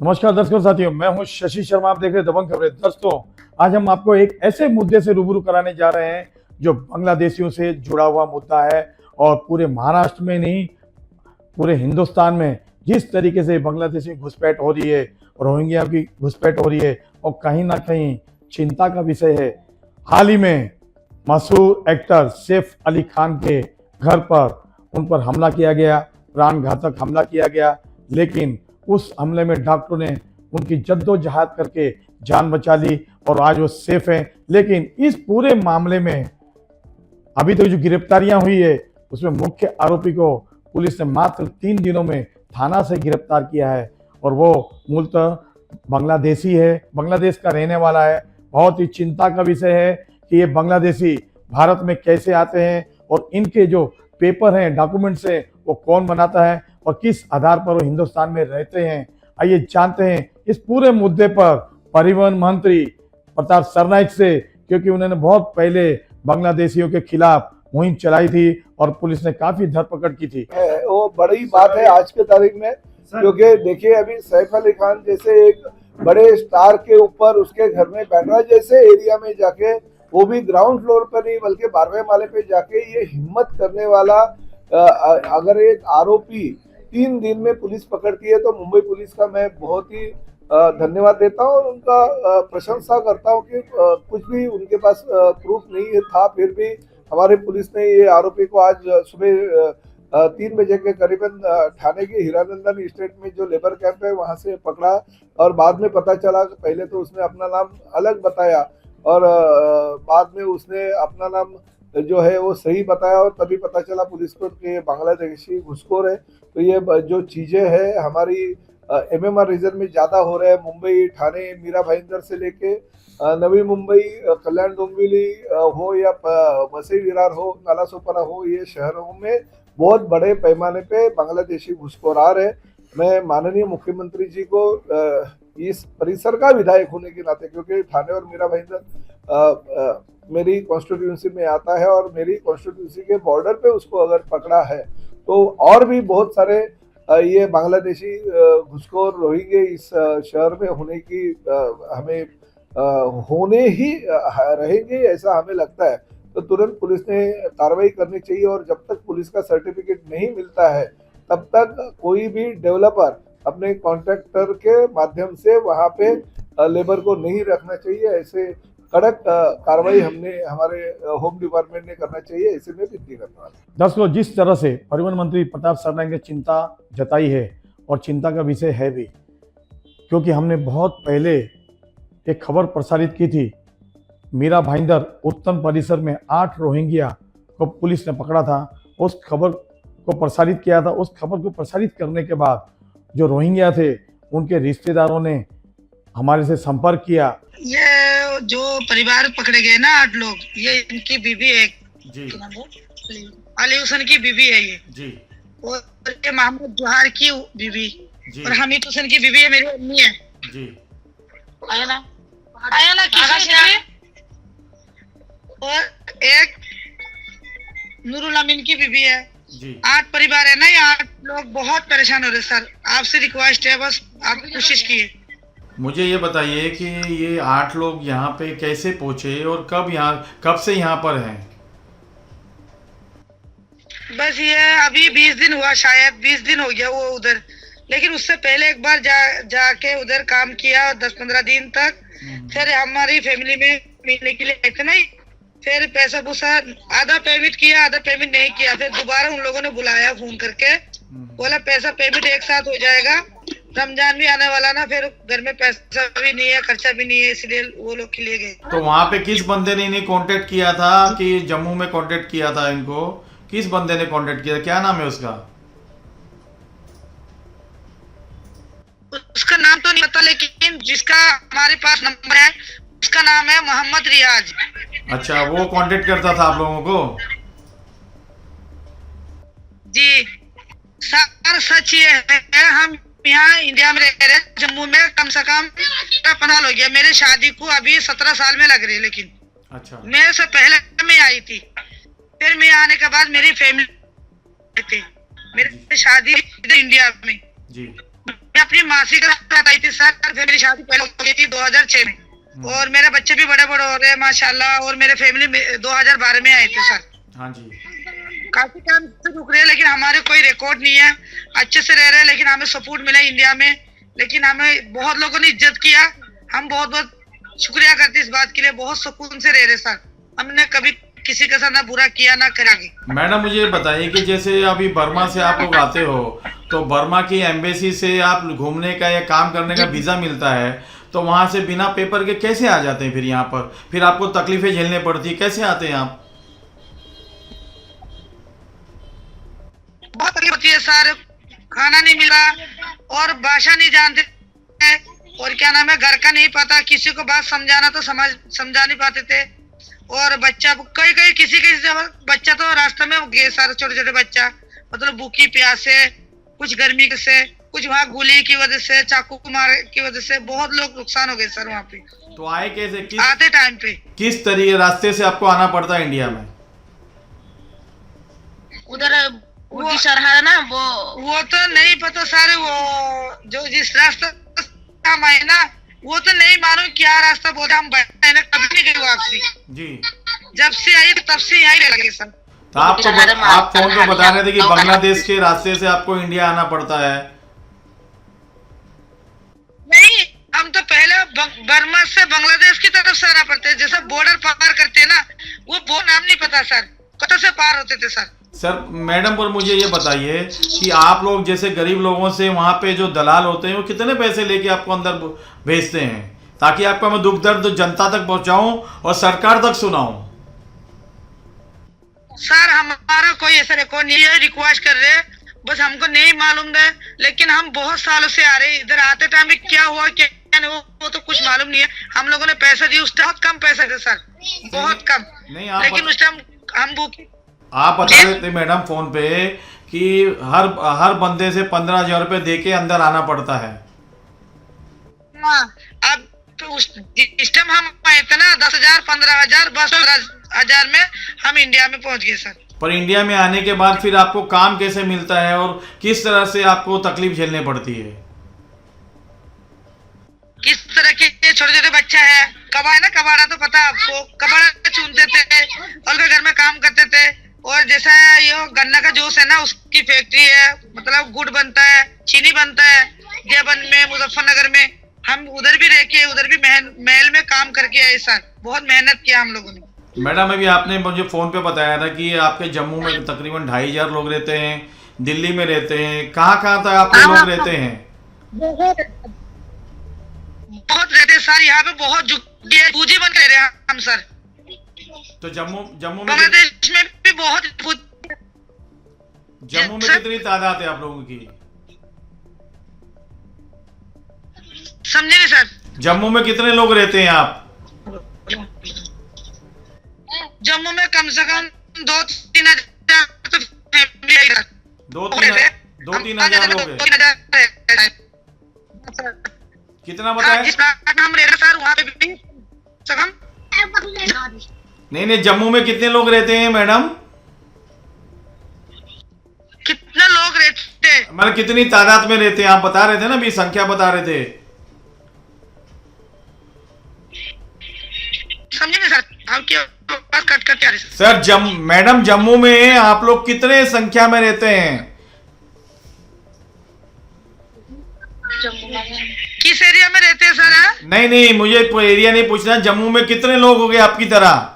नमस्कार दर्शकों साथियों, मैं हूं शशि शर्मा। आप देख रहे हैं दबंग खबरें। दोस्तों, आज हम आपको एक ऐसे मुद्दे से रूबरू कराने जा रहे हैं जो बांग्लादेशियों से जुड़ा हुआ मुद्दा है और पूरे महाराष्ट्र में नहीं, पूरे हिंदुस्तान में जिस तरीके से बांग्लादेशी घुसपैठ हो रही है, रोहिंग्या की घुसपैठ हो रही है और कहीं ना कहीं चिंता का विषय है। हाल ही में मशहूर एक्टर सैफ अली खान के घर पर उन पर हमला किया गया, प्राण घातक हमला किया गया, लेकिन उस हमले में डॉक्टरों ने उनकी जद्दोजहद करके जान बचा ली और आज वो सेफ हैं। लेकिन इस पूरे मामले में अभी तक जो गिरफ्तारियां हुई है उसमें मुख्य आरोपी को पुलिस ने मात्र 3 दिनों में थाना से गिरफ्तार किया है और वो मूलतः बांग्लादेशी है, बांग्लादेश का रहने वाला है। बहुत ही चिंता का विषय है कि ये बांग्लादेशी भारत में कैसे आते हैं और इनके जो पेपर हैं, डॉक्यूमेंट्स हैं, वो कौन बनाता है और किस आधार पर वो हिंदुस्तान में रहते हैं। आइए जानते हैं इस पूरे मुद्दे पर परिवहन मंत्री प्रताप सरनाइक से, क्योंकि उन्होंने बहुत पहले बांग्लादेशियों के खिलाफ मुहिम चलाई थी और पुलिस ने काफी धरपकड़ की थी। वो बड़ी बात है आज के तारीख में, क्योंकि देखिए अभी सैफ अली खान जैसे एक बड़े स्टार के ऊपर उसके घर में बैंड्रा जैसे एरिया में जाके, वो भी ग्राउंड फ्लोर पर नहीं बल्कि 12वें माले पे जाके ये हिम्मत करने वाला अगर एक आरोपी 3 दिन में पुलिस पकड़ती है तो मुंबई पुलिस का मैं बहुत ही धन्यवाद देता हूँ और उनका प्रशंसा करता हूँ कि कुछ भी उनके पास प्रूफ नहीं था, फिर भी हमारे पुलिस ने ये आरोपी को आज सुबह 3 बजे के करीबन ठाणे के हीरानंदन स्टेट में जो लेबर कैंप है वहां से पकड़ा। और बाद में पता चला कि पहले तो उसने अपना नाम अलग बताया और बाद में उसने अपना नाम जो है वो सही बताया और तभी पता चला पुलिस को कि बांग्लादेशी घुसखोर है। तो ये जो चीजें हैं हमारी MMR रीजन में ज्यादा हो रहे हैं। मुंबई, ठाणे, मीरा भाईंदर से लेके नवी मुंबई, कल्याण डोंबिवली हो या वसई विरार हो, नालासोपारा हो, ये शहरों में बहुत बड़े पैमाने पे बांग्लादेशी घुसखोर आ रहे। मैं माननीय मुख्यमंत्री जी को इस परिसर का विधायक होने के नाते, क्योंकि ठाणे और मीरा भाईंदर मेरी कॉन्स्टिट्यूंसी में आता है और मेरी कॉन्स्टिट्यूंसी के बॉर्डर पे उसको अगर पकड़ा है तो और भी बहुत सारे ये बांग्लादेशी घुसखोर रोहिंगे इस शहर में होने की हमें होने ही रहेंगे ऐसा हमें लगता है। तो तुरंत पुलिस ने कार्रवाई करनी चाहिए और जब तक पुलिस का सर्टिफिकेट नहीं मिलता है तब तक कोई भी डेवलपर अपने कॉन्ट्रैक्टर के माध्यम से वहां पे लेबर को नहीं रखना चाहिए। ऐसे कड़क कार्रवाई हमने हमारे होम डिपार्टमेंट ने करना चाहिए, ऐसे में विनती करता हूं। दरअसल जिस तरह से परिवहन मंत्री प्रताप सरनाइक ने चिंता जताई है और चिंता का विषय है भी, क्योंकि हमने बहुत पहले एक खबर प्रसारित की थी। मीरा भाईंदर उत्तम परिसर में 8 रोहिंग्या को पुलिस ने पकड़ा था। उस खबर को प्रसारित किया था। उस खबर को प्रसारित करने के बाद जो रोहिंग्या थे उनके रिश्तेदारों ने हमारे से संपर्क किया। ये जो परिवार पकड़े गए ना 8 लोग, ये इनकी बीवी है जी, अली हुसैन की बीवी है ये जी, और ये मोहम्मद जोहार की बीवी जी, और हमीद हुसैन की बीवी है, मेरी अम्मी है। जी, आया ना किसी और एक नूरुल अमीन की बीवी है। जी। 8 परिवार है ना, ये 8 लोग बहुत परेशान हो रहे सर। आपसे रिक्वेस्ट है, बस आप कोशिश कीजिए। मुझे ये बताइए कि ये 8 लोग यहाँ पे कैसे पहुंचे और कब से यहाँ पर हैं? बस ये अभी 20 दिन हुआ, शायद 20 दिन हो गया वो उधर, लेकिन उससे पहले एक बार जाके उधर काम किया 10-15 दिन तक। फिर हमारी फैमिली में मिलने के लिए आए थे नहीं, फिर पैसा पूसा आधा पेमेंट किया, आधा पेमेंट नहीं किया। फिर दोबारा उन लोगों ने बुलाया फोन करके, बोला पैसा पेमेंट एक साथ हो जाएगा, रमजान भी आने वाला ना, फिर घर में पैसा भी नहीं है, खर्चा भी नहीं है, इसलिए वो लोग के लिए गए। तो वहाँ पे किस बंदे ने इन्हें कांटेक्ट किया था कि जम्मू में कांटेक्ट किया था इनको? किस बंदे ने कांटेक्ट किया था? क्या नाम है उसका? उसका नाम तो नहीं पता, लेकिन जिसका हमारे पास नंबर है उसका नाम है मोहम्मद रियाज। अच्छा, वो कांटेक्ट करता था आप लोगों को? जी सर, सच ये है, हम यहाँ इंडिया में रह रहे हैं, जम्मू में कम से कम 15 हो गया। मेरे शादी को अभी 17 साल में लग रही है, लेकिन अच्छा, मेरे से पहले मैं आई थी। फिर मैं आने के बाद मेरी फैमिली थी, मेरी शादी इधर इंडिया में। जी, मैं अपनी मासी के साथ आई थी सर, फिर मेरी शादी पहले हो गई थी 2006 में, और मेरे बच्चे भी बड़े बड़े हो रहे हैं माशाल्लाह, और मेरे फैमिली में 2012 में आए थे सर। हाँ जी। काफी टाइम से रुक रहे हैं, लेकिन हमारे कोई रिकॉर्ड नहीं है, अच्छे से रह रहे हैं, लेकिन हमें सपोर्ट मिला इंडिया में, लेकिन हमें बहुत लोगों ने इज्जत किया, हम बहुत बहुत शुक्रिया करते इस बात के लिए, बहुत सुकून से रह रहे सर, हमने कभी किसी के साथ ना बुरा किया ना करेंगे। मैडम मुझे बताइए कि जैसे अभी बर्मा से आप लोग आते हो, तो बर्मा की एम्बेसी से आप घूमने का या काम करने का वीजा मिलता है, तो वहां से बिना पेपर के कैसे आ जाते हैं फिर यहाँ पर? फिर आपको तकलीफें झेलनी पड़ती है, कैसे आते हैं आप? बहुत तकलीफ होती है सर, खाना नहीं मिला और भाषा नहीं जानते हैं, और क्या नाम है, घर का नहीं पता, किसी को बात समझाना तो समझा नहीं पाते थे, और बच्चा कई किसी बच्चा तो रास्ते में गए सर, छोटे छोटे बच्चा, मतलब भूखी प्यासे, कुछ गर्मी से, कुछ वहाँ गोली की वजह से, चाकू मार की वजह से बहुत लोग नुकसान हो गए सर वहाँ पे। तो आए कैसे, आते टाइम पे किस तरीके रास्ते से आपको आना पड़ता है इंडिया में? उधर उनकी सरहद है ना, वो तो नहीं पता सर, वो जो जिस रास्ते हम आए ना, वो तो नहीं मालूम क्या रास्ता बोला, हम बैठे कभी नहीं गए वापसी जी। जब से आई तब से यहीं रह लगे सर। तो आप फोन पे बता रहे थे कि बांग्लादेश के रास्ते से आपको इंडिया आना पड़ता है। नहीं, हम तो पहले बर्मा से बांग्लादेश की तरफ से आना पड़ता है, जैसे बॉर्डर पार करते हैं ना, वो नाम नहीं पता सर, कहाँ से पार होते थे सर। सर मैडम पर मुझे ये बताइए कि आप लोग जैसे गरीब लोगों से वहाँ पे जो दलाल होते हैं वो कितने पैसे लेके आपको अंदर भेजते हैं, ताकि आपका मैं दुख दर्द जनता तक पहुँचाऊं और सरकार तक सुनाऊं? सर हमारा कोई ऐसा रिकॉर्ड नहीं है, रिक्वेस्ट कर रहे हैं, बस हमको नहीं मालूम है, लेकिन हम बहुत सालों से आ रहे हैं, इधर आते टाइम में क्या हुआ क्या नहीं वो तो कुछ मालूम नहीं है। हम लोगों ने पैसे दिए, उस टाइम बहुत कम पैसे थे सर, बहुत कम, लेकिन उस टाइम हम आप बता रहे थे मैडम फोन पे कि हर बंदे से 15,000 रुपए दे के अंदर आना पड़ता है। हाँ, अब तो उस टाइम हम आए थे ना 10,000 15,000 बस 15,000 में हम इंडिया में पहुंच गए सर। पर इंडिया में आने के बाद फिर आपको काम कैसे मिलता है और किस तरह से आपको तकलीफ झेलनी पड़ती है? किस तरह के छोटे छोटे बच्चा है, कबाड़ा तो पता है आपको, कबाड़ा चुनते थे और घर में काम करते थे, और जैसा ये गन्ना का जूस है ना, उसकी फैक्ट्री है, मतलब गुड़ बनता है, चीनी बनता है देवबंद में, मुजफ्फरनगर में, हम उधर भी रह के उधर भी महल में काम करके आए सर, बहुत मेहनत किया हम लोगों ने। मैडम अभी आपने मुझे फोन पे बताया था कि आपके जम्मू में तकरीबन 2,500 लोग रहते हैं, दिल्ली में रहते हैं, कहाँ तक आप लोग रहते हैं? बहुत रहते सर, यहाँ पे बहुत पूंजी बन रहे हैं हम सर। तो जम्मू में बांग्लादेश में भी बहुत जम्मू में कितनी तादाद है आप लोगों की? समझे नहीं सर? जम्मू में कितने लोग रहते हैं आप? जम्मू में कम से कम 2-3 हजार तो फैमिली है सर। 2-3 हजार लोग हैं। कितना बताया? जिस प्लाट में हम रह रहे सर, वहाँ पे भी कम। नहीं, जम्मू में कितने लोग रहते हैं मैडम? कितने लोग रहते हैं? मतलब कितनी तादाद में रहते हैं आप बता रहे थे ना, अभी संख्या बता रहे थे। समझे नहीं सर, आपकी बात कट आ रही सर। मैडम जम्मू में आप लोग कितने संख्या में रहते हैं? किस एरिया में रहते हैं सर? नहीं, मुझे एरिया नहीं पूछना, जम्मू में कितने लोग हो गए आपकी तरह?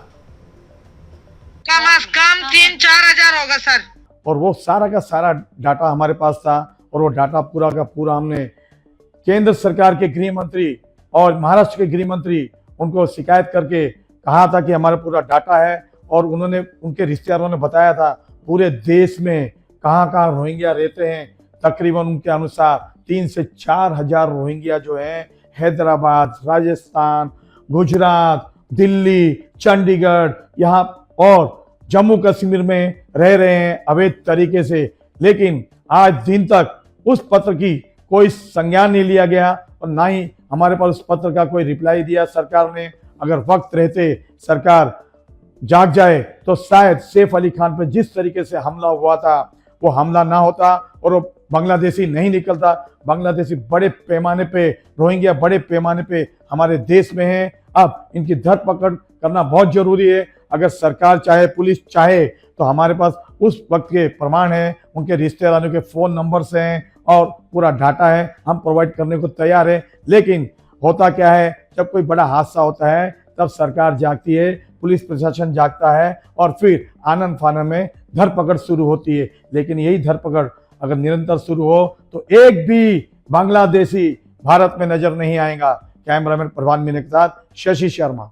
कम से कम 3-4 हजार होगा सर। और वो सारा का सारा डाटा हमारे पास था, और वो डाटा पूरा का पूरा हमने केंद्र सरकार के गृह मंत्री और महाराष्ट्र के गृह मंत्री उनको शिकायत करके कहा था कि हमारा पूरा डाटा है, और उन्होंने उनके रिश्तेदारों ने बताया था पूरे देश में कहाँ रोहिंग्या रहते हैं। तकरीबन उनके अनुसार 3 से 4 हजार रोहिंग्या जो हैं हैदराबाद, राजस्थान, गुजरात, दिल्ली, चंडीगढ़ यहाँ और जम्मू कश्मीर में रह रहे हैं अवैध तरीके से। लेकिन आज दिन तक उस पत्र की कोई संज्ञान नहीं लिया गया, और ना ही हमारे पास उस पत्र का कोई रिप्लाई दिया सरकार ने। अगर वक्त रहते सरकार जाग जाए तो शायद सैफ अली खान पर जिस तरीके से हमला हुआ था वो हमला ना होता, और वो बांग्लादेशी नहीं निकलता। बांग्लादेशी बड़े पैमाने पे, रोहिंग्या बड़े पैमाने पे हमारे देश में है। अब इनकी धरपकड़ करना बहुत जरूरी है। अगर सरकार चाहे, पुलिस चाहे, तो हमारे पास उस वक्त के प्रमाण है, उनके रिश्तेदारों के फोन नंबर्स हैं और पूरा डाटा है, हम प्रोवाइड करने को तैयार है। लेकिन होता क्या है, जब कोई बड़ा हादसा होता है तब सरकार जागती है, पुलिस प्रशासन जागता है और फिर आनन फानन में धरपकड़ शुरू होती है। लेकिन यही धरपकड़ अगर निरंतर शुरू हो तो एक भी बांग्लादेशी भारत में नजर नहीं आएगा। कैमरामैन प्रभान मीना के साथ शशि शर्मा।